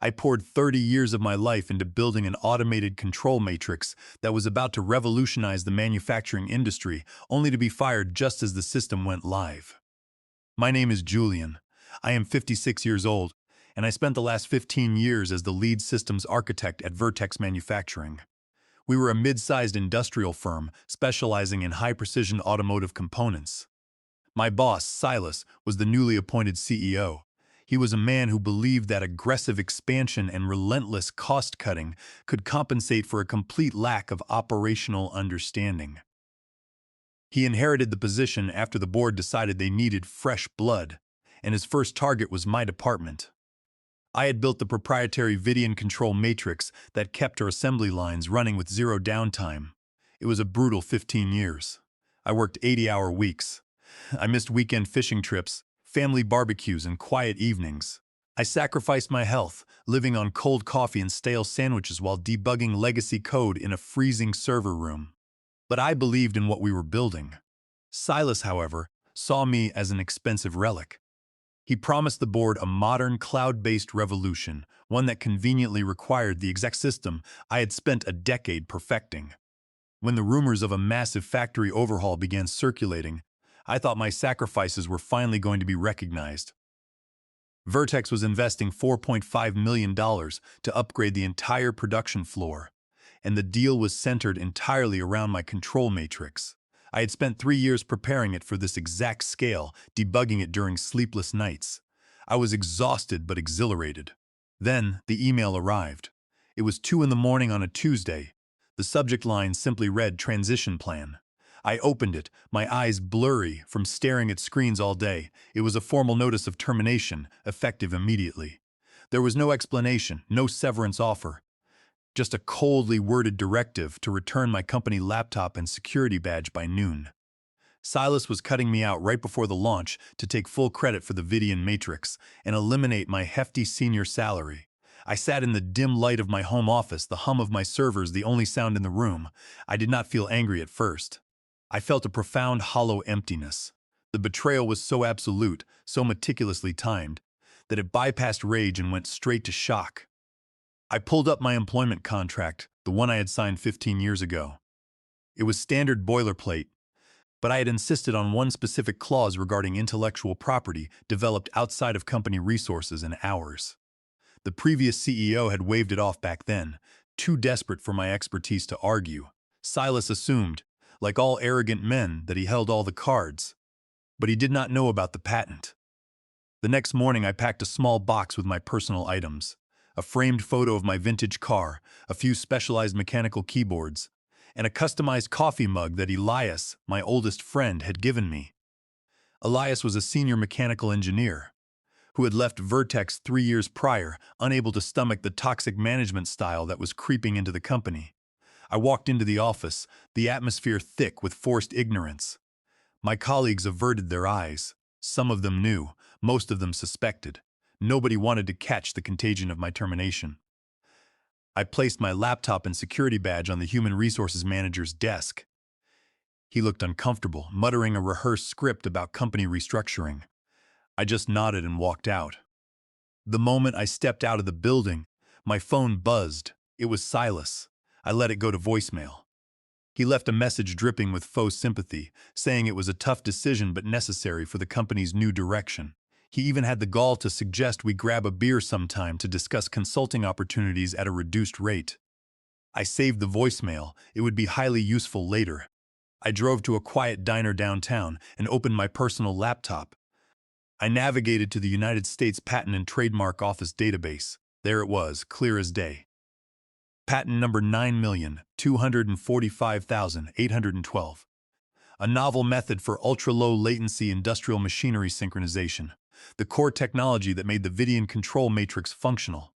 I poured 30 years of my life into building an automated control matrix that was about to revolutionize the manufacturing industry, only to be fired just as the system went live. My name is Julian. I am 56 years old, and I spent the last 15 years as the lead systems architect at Vertex Manufacturing. We were a mid-sized industrial firm specializing in high-precision automotive components. My boss, Silas, was the newly appointed CEO. He was a man who believed that aggressive expansion and relentless cost-cutting could compensate for a complete lack of operational understanding. He inherited the position after the board decided they needed fresh blood, and his first target was my department. I had built the proprietary Vidian control matrix that kept our assembly lines running with zero downtime. It was a brutal 15 years. I worked 80-hour weeks. I missed weekend fishing trips, family barbecues, and quiet evenings. I sacrificed my health, living on cold coffee and stale sandwiches while debugging legacy code in a freezing server room. But I believed in what we were building. Silas, however, saw me as an expensive relic. He promised the board a modern, cloud-based revolution, one that conveniently required the exact system I had spent a decade perfecting. When the rumors of a massive factory overhaul began circulating, I thought my sacrifices were finally going to be recognized. Vertex was investing $4.5 million to upgrade the entire production floor, and the deal was centered entirely around my control matrix. I had spent 3 years preparing it for this exact scale, debugging it during sleepless nights. I was exhausted but exhilarated. Then the email arrived. It was 2 in the morning on a Tuesday. The subject line simply read "Transition Plan." I opened it, my eyes blurry from staring at screens all day. It was a formal notice of termination, effective immediately. There was no explanation, no severance offer. Just a coldly worded directive to return my company laptop and security badge by noon. Silas was cutting me out right before the launch to take full credit for the Vidian Matrix and eliminate my hefty senior salary. I sat in the dim light of my home office, the hum of my servers the only sound in the room. I did not feel angry at first. I felt a profound, hollow emptiness. The betrayal was so absolute, so meticulously timed, that it bypassed rage and went straight to shock. I pulled up my employment contract, the one I had signed 15 years ago. It was standard boilerplate, but I had insisted on one specific clause regarding intellectual property developed outside of company resources and hours. The previous CEO had waved it off back then, too desperate for my expertise to argue. Silas assumed, like all arrogant men, that he held all the cards, but he did not know about the patent. The next morning I packed a small box with my personal items, a framed photo of my vintage car, a few specialized mechanical keyboards, and a customized coffee mug that Elias, my oldest friend, had given me. Elias was a senior mechanical engineer who had left Vertex 3 years prior, unable to stomach the toxic management style that was creeping into the company. I walked into the office, the atmosphere thick with forced ignorance. My colleagues averted their eyes. Some of them knew, most of them suspected. Nobody wanted to catch the contagion of my termination. I placed my laptop and security badge on the human resources manager's desk. He looked uncomfortable, muttering a rehearsed script about company restructuring. I just nodded and walked out. The moment I stepped out of the building, my phone buzzed. It was Silas. I let it go to voicemail. He left a message dripping with faux sympathy, saying it was a tough decision but necessary for the company's new direction. He even had the gall to suggest we grab a beer sometime to discuss consulting opportunities at a reduced rate. I saved the voicemail. It would be highly useful later. I drove to a quiet diner downtown and opened my personal laptop. I navigated to the United States Patent and Trademark Office database. There it was, clear as day. Patent number 9,245,812. A novel method for ultra-low latency industrial machinery synchronization. The core technology that made the Vidian control matrix functional.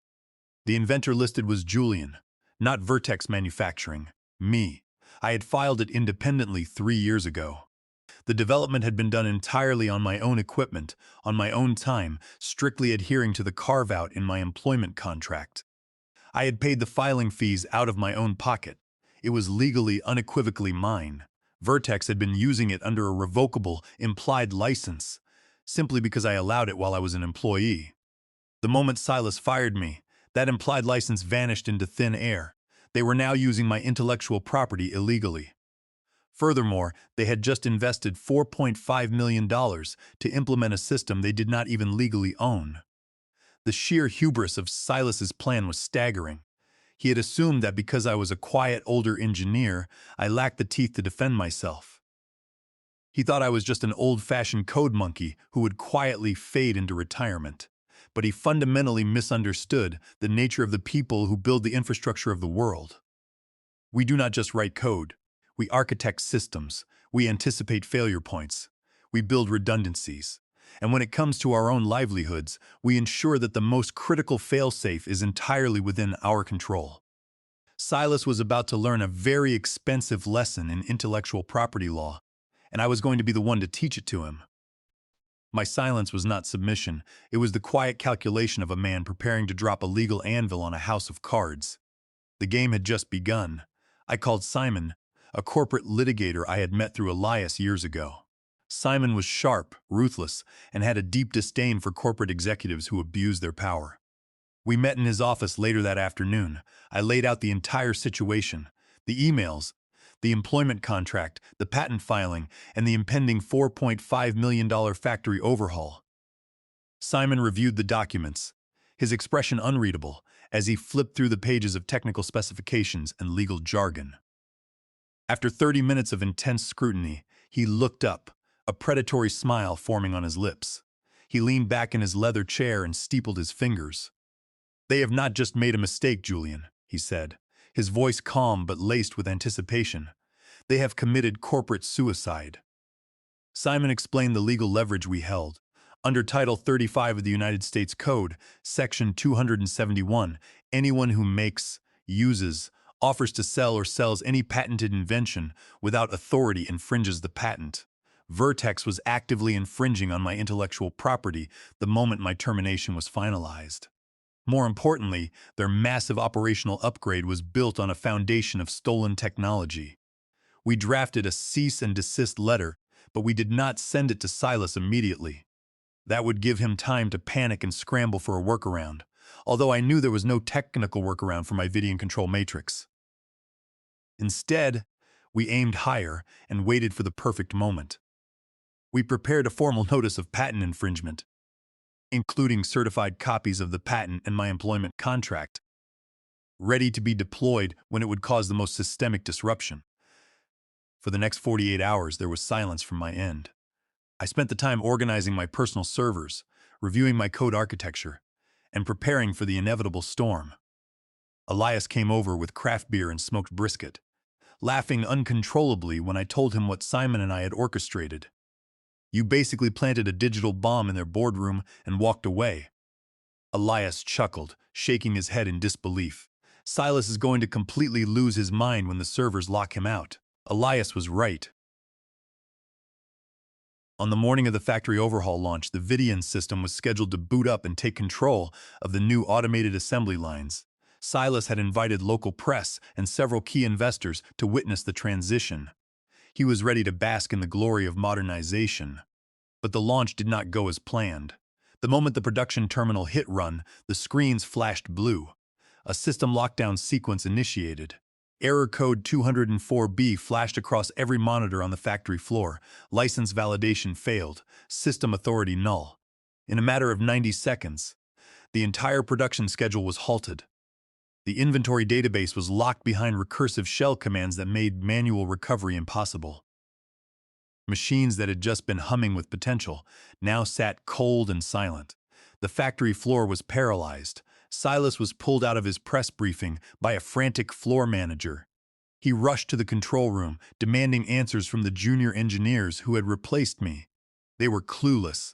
The inventor listed was Julian, not Vertex Manufacturing, me. I had filed it independently 3 years ago. The development had been done entirely on my own equipment, on my own time, strictly adhering to the carve-out in my employment contract. I had paid the filing fees out of my own pocket. It was legally, unequivocally mine. Vertex had been using it under a revocable, implied license, simply because I allowed it while I was an employee. The moment Silas fired me, That implied license vanished into thin air. They were now using my intellectual property illegally. Furthermore, they had just invested $4.5 million to implement a system they did not even legally own. The sheer hubris of Silas's plan was staggering. He had assumed that because I was a quiet, older engineer, I lacked the teeth to defend myself. He thought I was just an old-fashioned code monkey who would quietly fade into retirement. But he fundamentally misunderstood the nature of the people who build the infrastructure of the world. We do not just write code. We architect systems. We anticipate failure points. We build redundancies. And when it comes to our own livelihoods, we ensure that the most critical fail-safe is entirely within our control. Silas was about to learn a very expensive lesson in intellectual property law, and I was going to be the one to teach it to him. My silence was not submission. It was the quiet calculation of a man preparing to drop a legal anvil on a house of cards. The game had just begun. I called Simon, a corporate litigator I had met through Elias years ago. Simon was sharp, ruthless, and had a deep disdain for corporate executives who abused their power. We met in his office later that afternoon. I laid out the entire situation, the emails, the employment contract, the patent filing, and the impending $4.5 million factory overhaul. Simon reviewed the documents, his expression unreadable, as he flipped through the pages of technical specifications and legal jargon. After 30 minutes of intense scrutiny, he looked up, a predatory smile forming on his lips. He leaned back in his leather chair and steepled his fingers. "They have not just made a mistake, Julian," he said, his voice calm but laced with anticipation. "They have committed corporate suicide." Simon explained the legal leverage we held. Under Title 35 of the United States Code, Section 271, anyone who makes, uses, offers to sell or sells any patented invention without authority infringes the patent. Vertex was actively infringing on my intellectual property the moment my termination was finalized. More importantly, their massive operational upgrade was built on a foundation of stolen technology. We drafted a cease and desist letter, but we did not send it to Silas immediately. That would give him time to panic and scramble for a workaround, although I knew there was no technical workaround for my Vidian control matrix. Instead, we aimed higher and waited for the perfect moment. We prepared a formal notice of patent infringement, including certified copies of the patent and my employment contract, ready to be deployed when it would cause the most systemic disruption. For the next 48 hours, there was silence from my end. I spent the time organizing my personal servers, reviewing my code architecture, and preparing for the inevitable storm. Elias came over with craft beer and smoked brisket, laughing uncontrollably when I told him what Simon and I had orchestrated. "You basically planted a digital bomb in their boardroom and walked away." Elias chuckled, shaking his head in disbelief. "Silas is going to completely lose his mind when the servers lock him out." Elias was right. On the morning of the factory overhaul launch, the Vidian system was scheduled to boot up and take control of the new automated assembly lines. Silas had invited local press and several key investors to witness the transition. He was ready to bask in the glory of modernization. But the launch did not go as planned. The moment the production terminal hit run, the screens flashed blue. A system lockdown sequence initiated. Error code 204B flashed across every monitor on the factory floor. License validation failed. System authority null. In a matter of 90 seconds, the entire production schedule was halted. The inventory database was locked behind recursive shell commands that made manual recovery impossible. Machines that had just been humming with potential now sat cold and silent. The factory floor was paralyzed. Silas was pulled out of his press briefing by a frantic floor manager. He rushed to the control room, demanding answers from the junior engineers who had replaced me. They were clueless.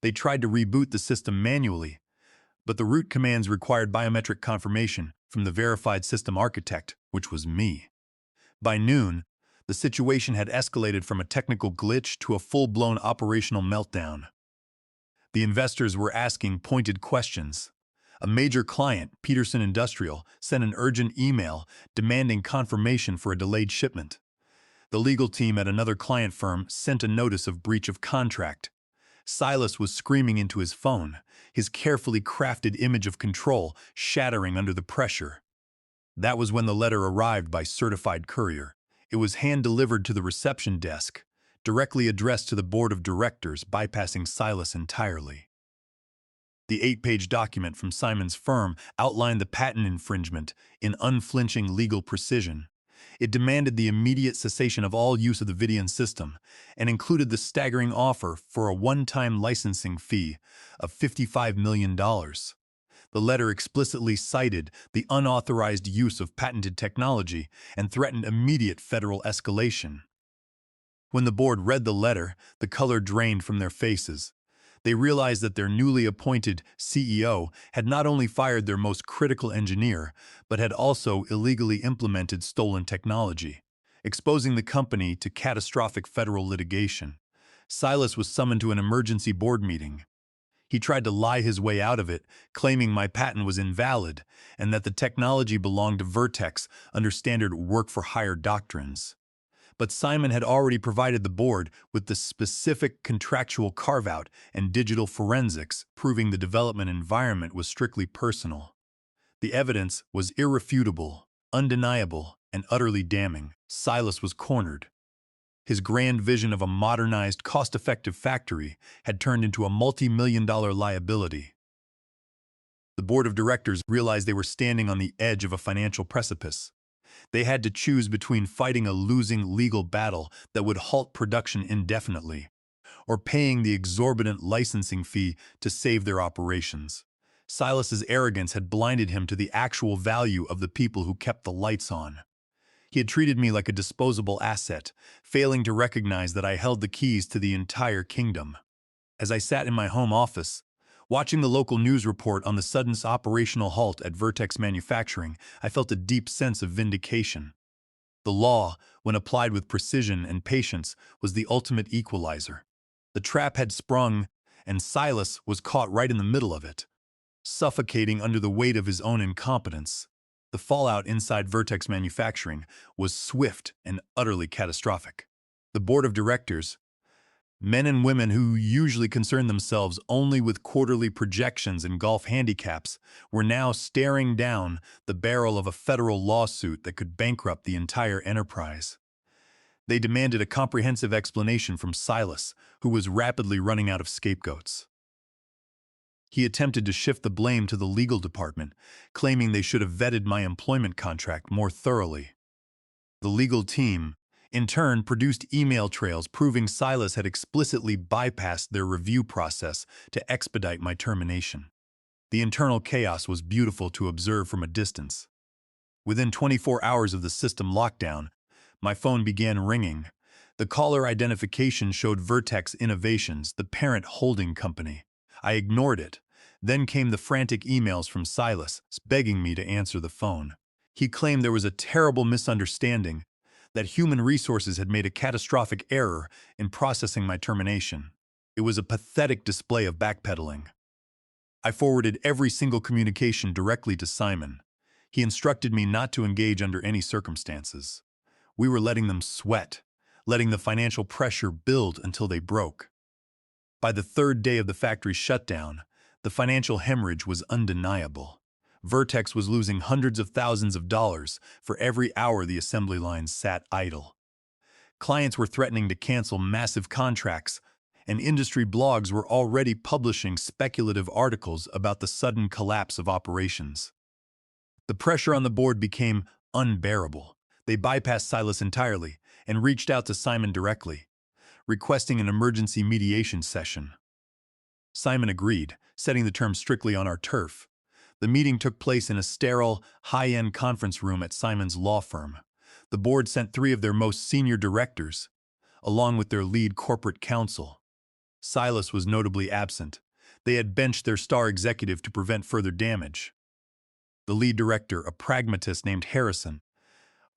They tried to reboot the system manually, but the root commands required biometric confirmation from the verified system architect, which was me. By noon, the situation had escalated from a technical glitch to a full-blown operational meltdown. The investors were asking pointed questions. A major client, Peterson Industrial, sent an urgent email demanding confirmation for a delayed shipment. The legal team at another client firm sent a notice of breach of contract. Silas was screaming into his phone, his carefully crafted image of control shattering under the pressure. That was when the letter arrived by certified courier. It was hand-delivered to the reception desk, directly addressed to the board of directors, bypassing Silas entirely. The 8-page document from Simon's firm outlined the patent infringement in unflinching legal precision. It demanded the immediate cessation of all use of the Vidian system and included the staggering offer for a one-time licensing fee of $55 million. The letter explicitly cited the unauthorized use of patented technology and threatened immediate federal escalation. When the board read the letter, the color drained from their faces. They realized that their newly appointed CEO had not only fired their most critical engineer, but had also illegally implemented stolen technology, exposing the company to catastrophic federal litigation. Silas was summoned to an emergency board meeting. He tried to lie his way out of it, claiming my patent was invalid and that the technology belonged to Vertex under standard work-for-hire doctrines. But Simon had already provided the board with the specific contractual carve-out and digital forensics, proving the development environment was strictly personal. The evidence was irrefutable, undeniable, and utterly damning. Silas was cornered. His grand vision of a modernized, cost-effective factory had turned into a multi-million-dollar liability. The board of directors realized they were standing on the edge of a financial precipice. They had to choose between fighting a losing legal battle that would halt production indefinitely, or paying the exorbitant licensing fee to save their operations. Silas's arrogance had blinded him to the actual value of the people who kept the lights on. He had treated me like a disposable asset, failing to recognize that I held the keys to the entire kingdom. As I sat in my home office, watching the local news report on the sudden operational halt at Vertex Manufacturing, I felt a deep sense of vindication. The law, when applied with precision and patience, was the ultimate equalizer. The trap had sprung, and Silas was caught right in the middle of it, suffocating under the weight of his own incompetence. The fallout inside Vertex Manufacturing was swift and utterly catastrophic. The board of directors, men and women who usually concern themselves only with quarterly projections and golf handicaps, were now staring down the barrel of a federal lawsuit that could bankrupt the entire enterprise. They demanded a comprehensive explanation from Silas, who was rapidly running out of scapegoats. He attempted to shift the blame to the legal department, claiming they should have vetted my employment contract more thoroughly. The legal team, in turn, produced email trails proving Silas had explicitly bypassed their review process to expedite my termination. The internal chaos was beautiful to observe from a distance. Within 24 hours of the system lockdown, my phone began ringing. The caller identification showed Vertex Innovations, the parent holding company. I ignored it. Then came the frantic emails from Silas, begging me to answer the phone. He claimed there was a terrible misunderstanding, that human resources had made a catastrophic error in processing my termination. It was a pathetic display of backpedaling. I forwarded every single communication directly to Simon. He instructed me not to engage under any circumstances. We were letting them sweat, letting the financial pressure build until they broke. By the third day of the factory shutdown, the financial hemorrhage was undeniable. Vertex was losing hundreds of thousands of dollars for every hour the assembly lines sat idle. Clients were threatening to cancel massive contracts, and industry blogs were already publishing speculative articles about the sudden collapse of operations. The pressure on the board became unbearable. They bypassed Silas entirely and reached out to Simon directly, requesting an emergency mediation session. Simon agreed, setting the terms strictly on our turf. The meeting took place in a sterile, high-end conference room at Simon's law firm. The board sent 3 of their most senior directors, along with their lead corporate counsel. Silas was notably absent. They had benched their star executive to prevent further damage. The lead director, a pragmatist named Harrison,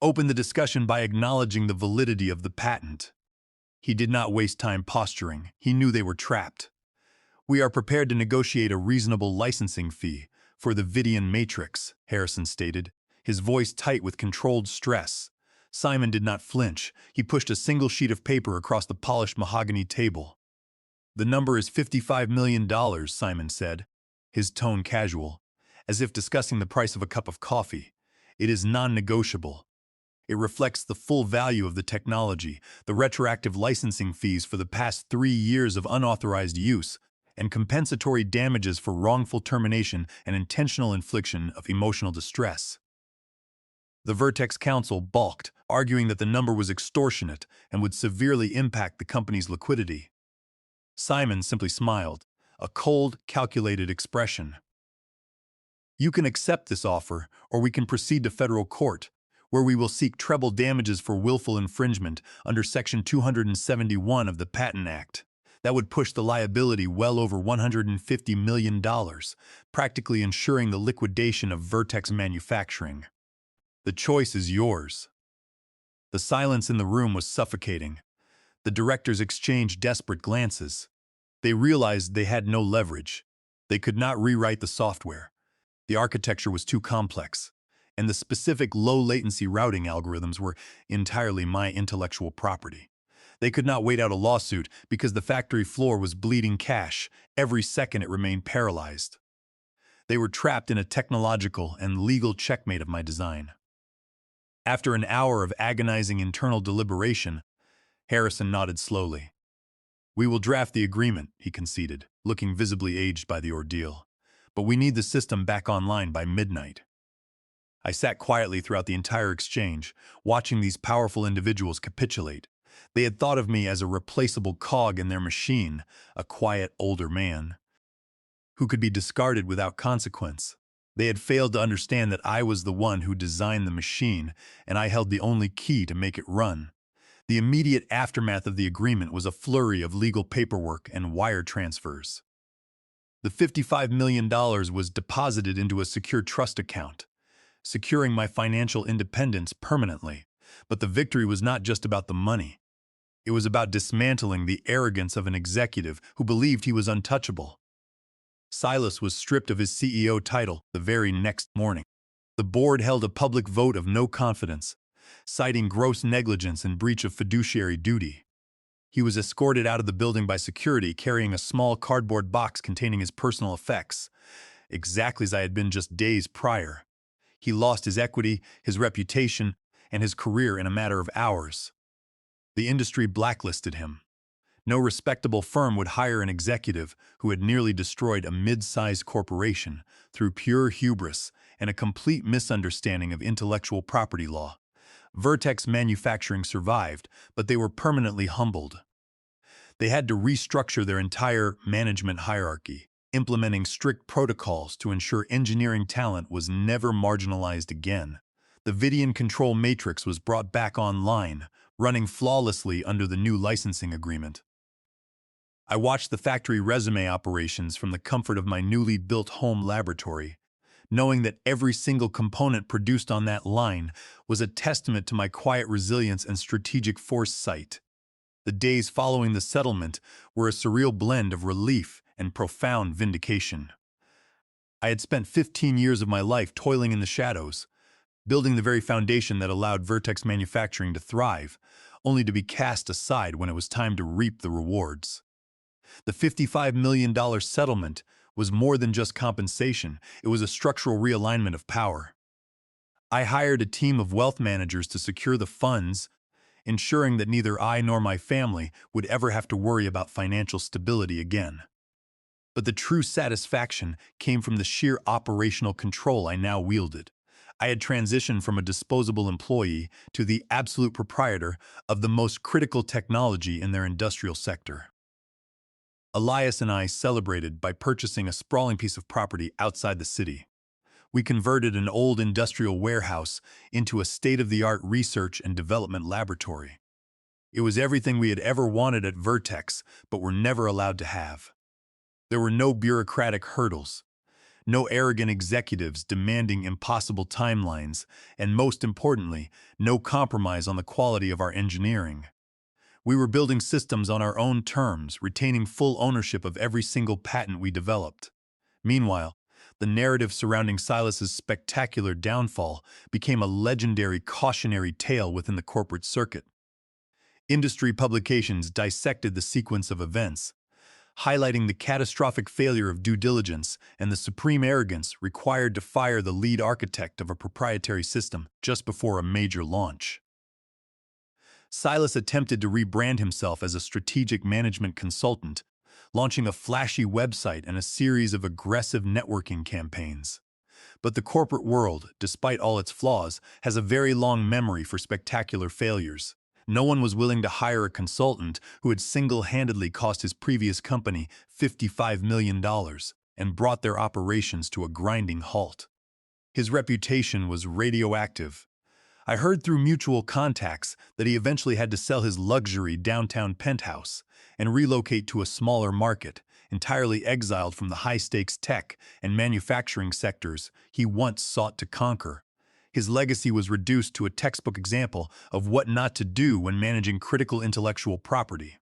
opened the discussion by acknowledging the validity of the patent. He did not waste time posturing. He knew they were trapped. "We are prepared to negotiate a reasonable licensing fee for the Vidian matrix," Harrison stated, his voice tight with controlled stress. Simon did not flinch. He pushed a single sheet of paper across the polished mahogany table. The number is $55 million, Simon said, his tone casual, as if discussing the price of a cup of coffee. It is non-negotiable. It reflects the full value of the technology, the retroactive licensing fees for the past 3 years of unauthorized use, and compensatory damages for wrongful termination and intentional infliction of emotional distress. The Vertex counsel balked, arguing that the number was extortionate and would severely impact the company's liquidity. Simon simply smiled, a cold, calculated expression. You can accept this offer, or we can proceed to federal court, where we will seek treble damages for willful infringement under Section 271 of the Patent Act. That would push the liability well over $150 million, practically ensuring the liquidation of Vertex Manufacturing. The choice is yours. The silence in the room was suffocating. The directors exchanged desperate glances. They realized they had no leverage. They could not rewrite the software. The architecture was too complex, and the specific low-latency routing algorithms were entirely my intellectual property. They could not wait out a lawsuit because the factory floor was bleeding cash. Every second it remained paralyzed. They were trapped in a technological and legal checkmate of my design. After an hour of agonizing internal deliberation, Harrison nodded slowly. We will draft the agreement, he conceded, looking visibly aged by the ordeal. But we need the system back online by midnight. I sat quietly throughout the entire exchange, watching these powerful individuals capitulate. They had thought of me as a replaceable cog in their machine, a quiet, older man who could be discarded without consequence. They had failed to understand that I was the one who designed the machine, and I held the only key to make it run. The immediate aftermath of the agreement was a flurry of legal paperwork and wire transfers. The $55 million was deposited into a secure trust account, securing my financial independence permanently. But the victory was not just about the money. It was about dismantling the arrogance of an executive who believed he was untouchable. Silas was stripped of his CEO title the very next morning. The board held a public vote of no confidence, citing gross negligence and breach of fiduciary duty. He was escorted out of the building by security carrying a small cardboard box containing his personal effects, exactly as I had been just days prior. He lost his equity, his reputation, and his career in a matter of hours. The industry blacklisted him. No respectable firm would hire an executive who had nearly destroyed a mid-sized corporation through pure hubris and a complete misunderstanding of intellectual property law. Vertex Manufacturing survived, but they were permanently humbled. They had to restructure their entire management hierarchy, implementing strict protocols to ensure engineering talent was never marginalized again. The Vidian control matrix was brought back online, running flawlessly under the new licensing agreement. I watched the factory resume operations from the comfort of my newly built home laboratory, knowing that every single component produced on that line was a testament to my quiet resilience and strategic foresight. The days following the settlement were a surreal blend of relief and profound vindication. I had spent 15 years of my life toiling in the shadows, building the very foundation that allowed Vertex Manufacturing to thrive, only to be cast aside when it was time to reap the rewards. The $55 million settlement was more than just compensation, it was a structural realignment of power. I hired a team of wealth managers to secure the funds, ensuring that neither I nor my family would ever have to worry about financial stability again. But the true satisfaction came from the sheer operational control I now wielded. I had transitioned from a disposable employee to the absolute proprietor of the most critical technology in their industrial sector. Elias and I celebrated by purchasing a sprawling piece of property outside the city. We converted an old industrial warehouse into a state-of-the-art research and development laboratory. It was everything we had ever wanted at Vertex, but were never allowed to have. There were no bureaucratic hurdles, no arrogant executives demanding impossible timelines, and most importantly, no compromise on the quality of our engineering. We were building systems on our own terms, retaining full ownership of every single patent we developed. Meanwhile, the narrative surrounding Silas's spectacular downfall became a legendary cautionary tale within the corporate circuit. Industry publications dissected the sequence of events, highlighting the catastrophic failure of due diligence and the supreme arrogance required to fire the lead architect of a proprietary system just before a major launch. Silas attempted to rebrand himself as a strategic management consultant, launching a flashy website and a series of aggressive networking campaigns. But the corporate world, despite all its flaws, has a very long memory for spectacular failures. No one was willing to hire a consultant who had single-handedly cost his previous company $55 million and brought their operations to a grinding halt. His reputation was radioactive. I heard through mutual contacts that he eventually had to sell his luxury downtown penthouse and relocate to a smaller market, entirely exiled from the high-stakes tech and manufacturing sectors he once sought to conquer. His legacy was reduced to a textbook example of what not to do when managing critical intellectual property.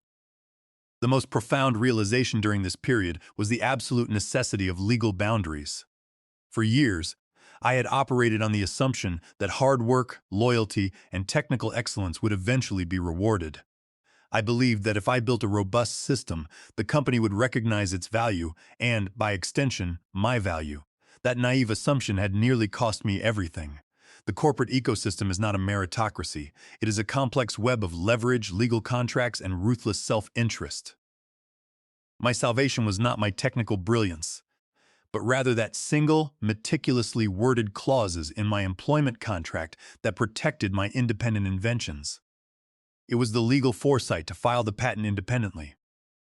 The most profound realization during this period was the absolute necessity of legal boundaries. For years, I had operated on the assumption that hard work, loyalty, and technical excellence would eventually be rewarded. I believed that if I built a robust system, the company would recognize its value and, by extension, my value. That naive assumption had nearly cost me everything. The corporate ecosystem is not a meritocracy. It is a complex web of leverage, legal contracts, and ruthless self-interest. My salvation was not my technical brilliance, but rather that single, meticulously worded clauses in my employment contract that protected my independent inventions. It was the legal foresight to file the patent independently,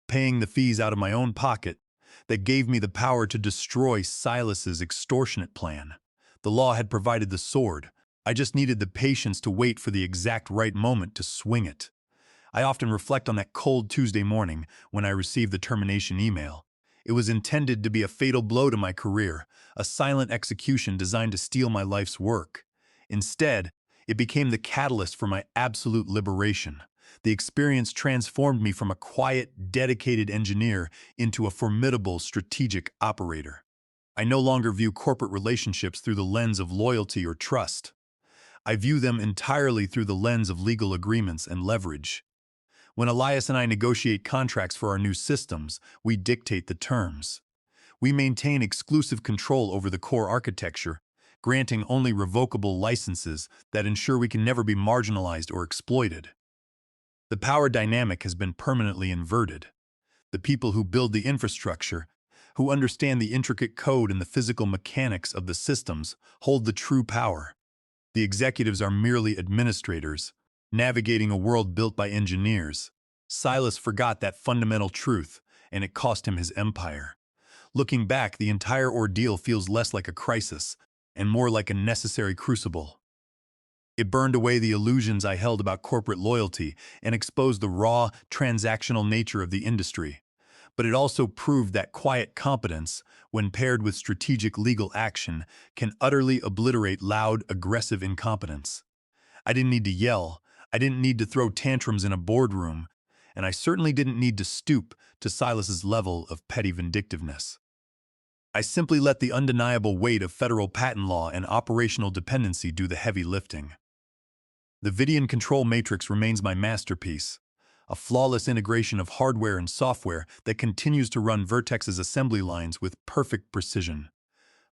paying the fees out of my own pocket, that gave me the power to destroy Silas's extortionate plan. The law had provided the sword. I just needed the patience to wait for the exact right moment to swing it. I often reflect on that cold Tuesday morning when I received the termination email. It was intended to be a fatal blow to my career, a silent execution designed to steal my life's work. Instead, it became the catalyst for my absolute liberation. The experience transformed me from a quiet, dedicated engineer into a formidable strategic operator. I no longer view corporate relationships through the lens of loyalty or trust. I view them entirely through the lens of legal agreements and leverage. When Elias and I negotiate contracts for our new systems, we dictate the terms. We maintain exclusive control over the core architecture, granting only revocable licenses that ensure we can never be marginalized or exploited. The power dynamic has been permanently inverted. The people who build the infrastructure, who understand the intricate code and the physical mechanics of the systems, hold the true power. The executives are merely administrators, navigating a world built by engineers. Silas forgot that fundamental truth, and it cost him his empire. Looking back, the entire ordeal feels less like a crisis and more like a necessary crucible. It burned away the illusions I held about corporate loyalty and exposed the raw, transactional nature of the industry. But it also proved that quiet competence, when paired with strategic legal action, can utterly obliterate loud, aggressive incompetence. I didn't need to yell, I didn't need to throw tantrums in a boardroom, and I certainly didn't need to stoop to Silas's level of petty vindictiveness. I simply let the undeniable weight of federal patent law and operational dependency do the heavy lifting. The Vidian control matrix remains my masterpiece, a flawless integration of hardware and software that continues to run Vertex's assembly lines with perfect precision.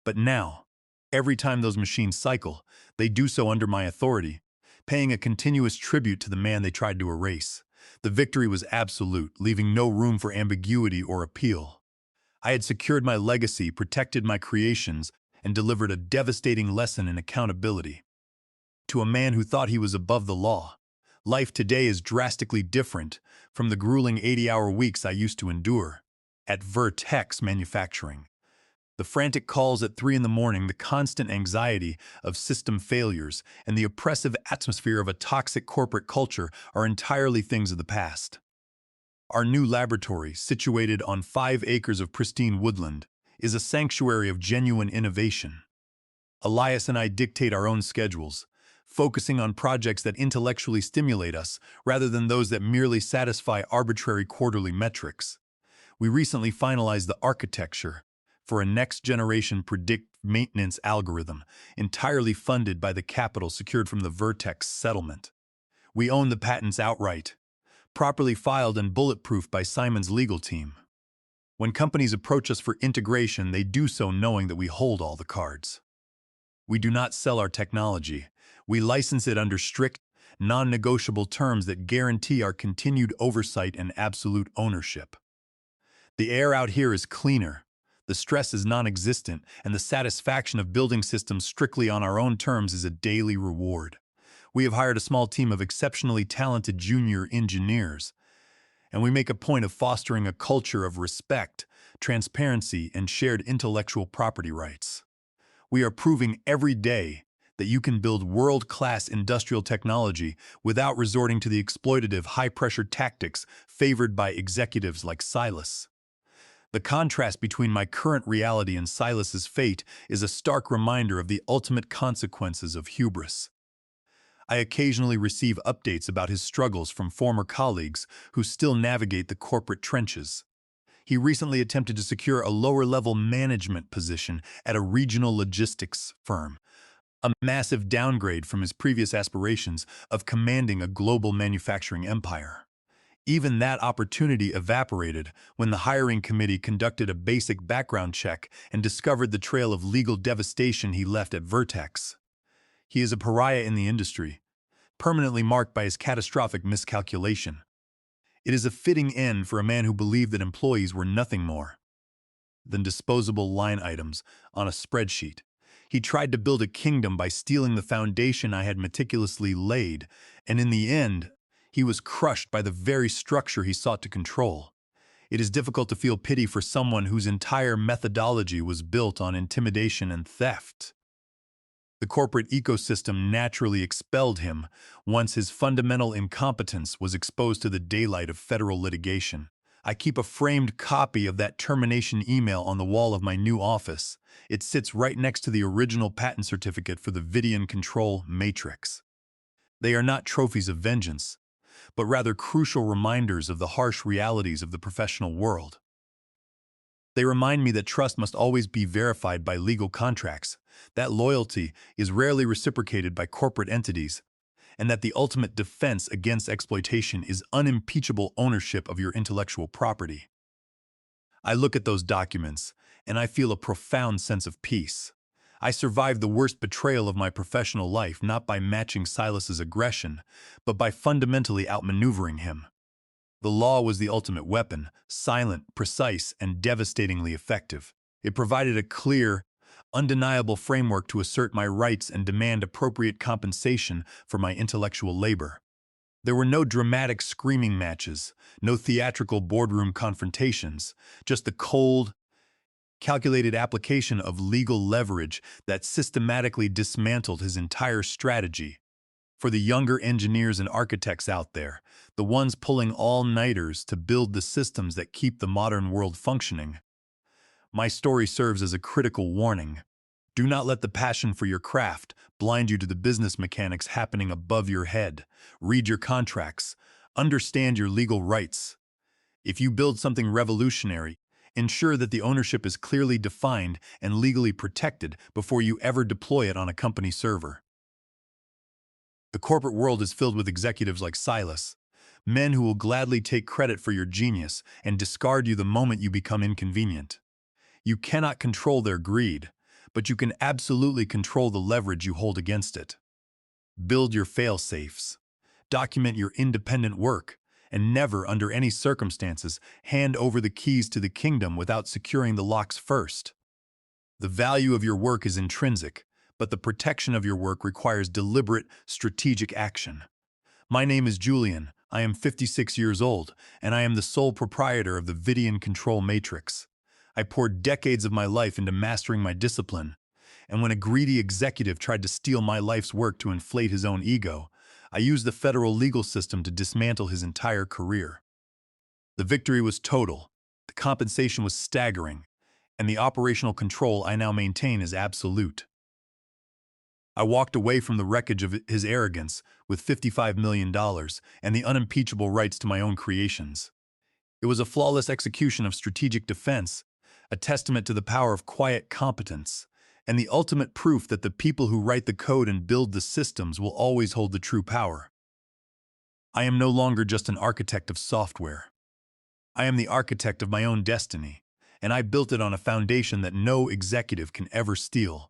But now, every time those machines cycle, they do so under my authority, paying a continuous tribute to the man they tried to erase. The victory was absolute, leaving no room for ambiguity or appeal. I had secured my legacy, protected my creations, and delivered a devastating lesson in accountability. To a man who thought he was above the law, life today is drastically different from the grueling 80-hour weeks I used to endure at Vertex Manufacturing. The frantic calls at 3 a.m, the constant anxiety of system failures, and the oppressive atmosphere of a toxic corporate culture are entirely things of the past. Our new laboratory, situated on 5 acres of pristine woodland, is a sanctuary of genuine innovation. Elias and I dictate our own schedules, focusing on projects that intellectually stimulate us rather than those that merely satisfy arbitrary quarterly metrics. We recently finalized the architecture for a next-generation predictive maintenance algorithm entirely funded by the capital secured from the Vertex settlement. We own the patents outright, properly filed and bulletproof by Simon's legal team. When companies approach us for integration, they do so knowing that we hold all the cards. We do not sell our technology. We license it under strict, non-negotiable terms that guarantee our continued oversight and absolute ownership. The air out here is cleaner, the stress is non-existent, and the satisfaction of building systems strictly on our own terms is a daily reward. We have hired a small team of exceptionally talented junior engineers, and we make a point of fostering a culture of respect, transparency, and shared intellectual property rights. We are proving every day that you can build world-class industrial technology without resorting to the exploitative, high-pressure tactics favored by executives like Silas. The contrast between my current reality and Silas's fate is a stark reminder of the ultimate consequences of hubris. I occasionally receive updates about his struggles from former colleagues who still navigate the corporate trenches. He recently attempted to secure a lower-level management position at a regional logistics firm, a massive downgrade from his previous aspirations of commanding a global manufacturing empire. Even that opportunity evaporated when the hiring committee conducted a basic background check and discovered the trail of legal devastation he left at Vertex. He is a pariah in the industry, permanently marked by his catastrophic miscalculation. It is a fitting end for a man who believed that employees were nothing more than disposable line items on a spreadsheet. He tried to build a kingdom by stealing the foundation I had meticulously laid, and in the end, he was crushed by the very structure he sought to control. It is difficult to feel pity for someone whose entire methodology was built on intimidation and theft. The corporate ecosystem naturally expelled him once his fundamental incompetence was exposed to the daylight of federal litigation. I keep a framed copy of that termination email on the wall of my new office. It sits right next to the original patent certificate for the Vidian control matrix. They are not trophies of vengeance, but rather crucial reminders of the harsh realities of the professional world. They remind me that trust must always be verified by legal contracts, that loyalty is rarely reciprocated by corporate entities, and that the ultimate defense against exploitation is unimpeachable ownership of your intellectual property. I look at those documents, and I feel a profound sense of peace. I survived the worst betrayal of my professional life not by matching Silas's aggression, but by fundamentally outmaneuvering him. The law was the ultimate weapon, silent, precise, and devastatingly effective. It provided a clear, undeniable framework to assert my rights and demand appropriate compensation for my intellectual labor. There were no dramatic screaming matches, no theatrical boardroom confrontations, just the cold, calculated application of legal leverage that systematically dismantled his entire strategy. For the younger engineers and architects out there, the ones pulling all-nighters to build the systems that keep the modern world functioning, my story serves as a critical warning. Do not let the passion for your craft blind you to the business mechanics happening above your head. Read your contracts. Understand your legal rights. If you build something revolutionary, ensure that the ownership is clearly defined and legally protected before you ever deploy it on a company server. The corporate world is filled with executives like Silas, men who will gladly take credit for your genius and discard you the moment you become inconvenient. You cannot control their greed, but you can absolutely control the leverage you hold against it. Build your fail-safes. Document your independent work, and never, under any circumstances, hand over the keys to the kingdom without securing the locks first. The value of your work is intrinsic, but the protection of your work requires deliberate, strategic action. My name is Julian. I am 56 years old, and I am the sole proprietor of the Vidian control matrix. I poured decades of my life into mastering my discipline, and when a greedy executive tried to steal my life's work to inflate his own ego, I used the federal legal system to dismantle his entire career. The victory was total, the compensation was staggering, and the operational control I now maintain is absolute. I walked away from the wreckage of his arrogance with $55 million and the unimpeachable rights to my own creations. It was a flawless execution of strategic defense, a testament to the power of quiet competence, and the ultimate proof that the people who write the code and build the systems will always hold the true power. I am no longer just an architect of software. I am the architect of my own destiny, and I built it on a foundation that no executive can ever steal.